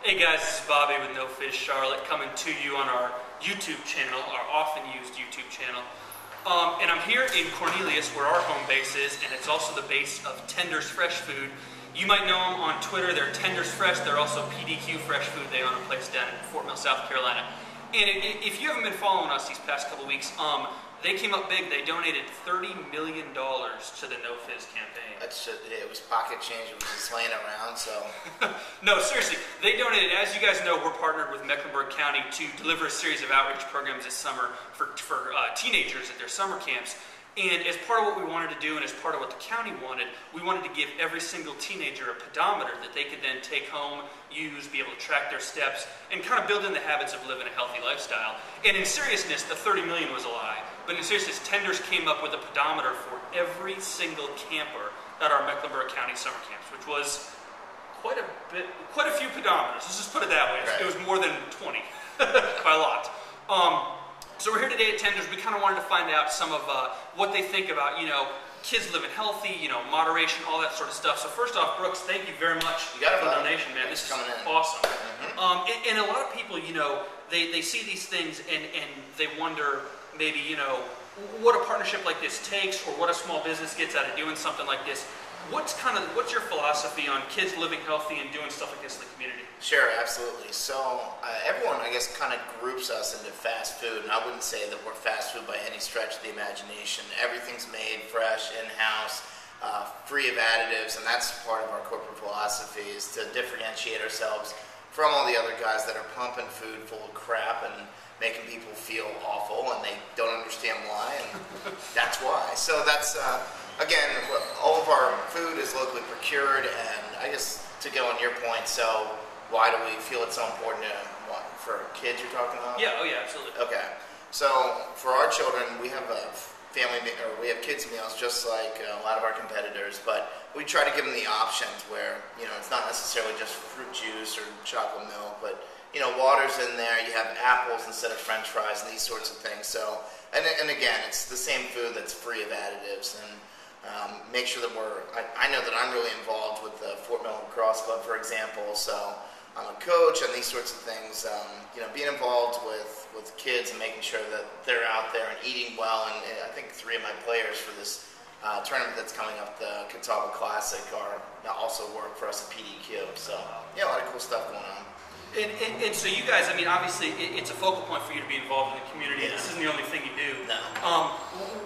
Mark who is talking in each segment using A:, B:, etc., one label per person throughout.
A: Hey guys, this is Bobby with NoFizz Charlotte coming to you on our YouTube channel, our often used YouTube channel. And I'm here in Cornelius where our home base is, and it's also the base of Tenders Fresh Food. You might know them on Twitter. They're Tenders Fresh. They're also PDQ Fresh Food. They own a place down in Fort Mill, South Carolina. And if you haven't been following us these past couple weeks, they came up big. They donated $30 million to the NoFizz campaign.
B: It was pocket change. It was just laying around, so.
A: No, seriously. They donated, as you guys know, we're partnered with Mecklenburg County to deliver a series of outreach programs this summer for teenagers at their summer camps. And as part of what we wanted to do, and as part of what the county wanted, we wanted to give every single teenager a pedometer that they could then take home, use, be able to track their steps, and kind of build in the habits of living a healthy lifestyle. And in seriousness, the $30 million was a lie. But in seriousness, Tenders came up with a pedometer for every single camper at our Mecklenburg County summer camps, which was quite a few pedometers. Let's just put it that way. Right. It was more than 20 by a lot. So we're here today at Tenders. We kind of wanted to find out some of what they think about, kids living healthy, moderation, all that sort of stuff. So first off, Brooks, thank you very much for the donation, man. This is awesome. Mm-hmm. and a lot of people, they see these things and they wonder maybe, what a partnership like this takes or what a small business gets out of doing something like this. What's your philosophy on kids living healthy and doing stuff like this in the community?
B: Sure, absolutely. So everyone, I guess, kind of groups us into fast food, and I wouldn't say that we're fast food by any stretch of the imagination. Everything's made fresh, in-house, free of additives, and that's part of our corporate philosophy, is to differentiate ourselves from all the other guys that are pumping food full of crap and making people feel awful, and they don't understand why, and that's why. So that's, again, all of our food is locally procured, and I guess to go on your point, so why do we feel it's so important for kids you're talking about?
A: Yeah, oh yeah, absolutely.
B: Okay, so for our children, we have we have kids meals just like a lot of our competitors, but we try to give them the options where, it's not necessarily just fruit juice or chocolate milk, but water's in there, you have apples instead of french fries and these sorts of things. So, and again, it's the same food that's free of additives, and make sure that I know that I'm really involved with the Fort Mill Lacrosse Club, for example, so I'm a coach and these sorts of things, being involved with kids and making sure that they're out there and eating well, and I think 3 of my players for this tournament that's coming up, the Catawba Classic, also work for us at PDQ, so yeah, a lot of cool stuff going on.
A: And so you guys, obviously it's a focal point for you to be involved in the community. Yeah. This isn't the only thing you do.
B: No.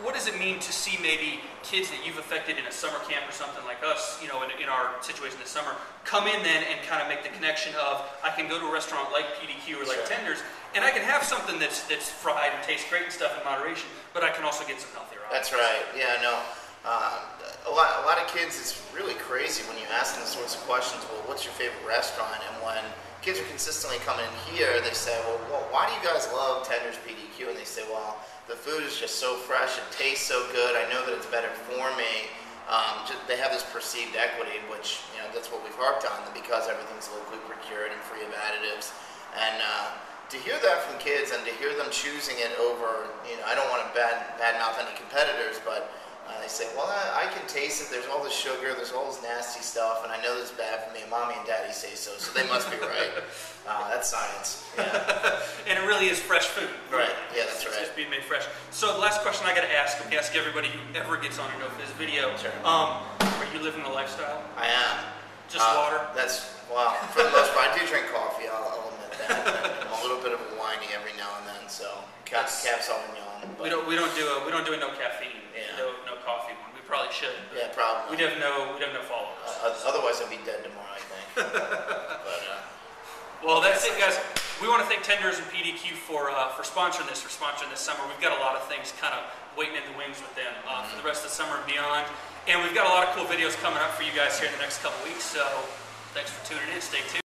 A: What does it mean to see maybe kids that you've affected in a summer camp or something like us, in our situation this summer, come in then and kind of make the connection of, I can go to a restaurant like PDQ or like Tenders, and I can have something that's fried and tastes great and stuff in moderation, but I can also get some healthier options.
B: That's right. Yeah, no. A lot of kids, it's really crazy when you ask them the sorts of questions, well, what's your favorite restaurant? And when kids are consistently coming in here, they say, well, why do you guys love Tenders PDQ? And they say, well, the food is just so fresh, it tastes so good, I know that it's better for me. They have this perceived equity, which, that's what we've harped on, because everything's locally procured and free of additives. And to hear that from kids and to hear them choosing it over, I don't want to badmouth any competitors, but they say, well, I can taste it, there's all this sugar, there's all this nasty stuff, and I know this is bad for me, and Mommy and Daddy say so they must be right. That's science. Yeah.
A: And it really is fresh food.
B: Right, yeah, that's right.
A: It's just being made fresh. So the last question I got to ask everybody who ever gets on a NoFizz video,
B: sure.
A: Are you living the lifestyle?
B: I am.
A: Just water?
B: Well, for the most part, I do drink coffee, I'll admit that. I'm a little bit of a whiny every now and then, so Cap Sauvignon.
A: We don't do a no caffeine, no coffee one. We probably should.
B: Yeah, probably.
A: We'd have no followers.
B: Otherwise, I'd be dead tomorrow, I think.
A: Well, that's it, guys. We want to thank Tenders and PDQ for sponsoring this summer. We've got a lot of things kind of waiting in the wings with them for the rest of the summer and beyond. And we've got a lot of cool videos coming up for you guys here in the next couple weeks. So thanks for tuning in. Stay tuned.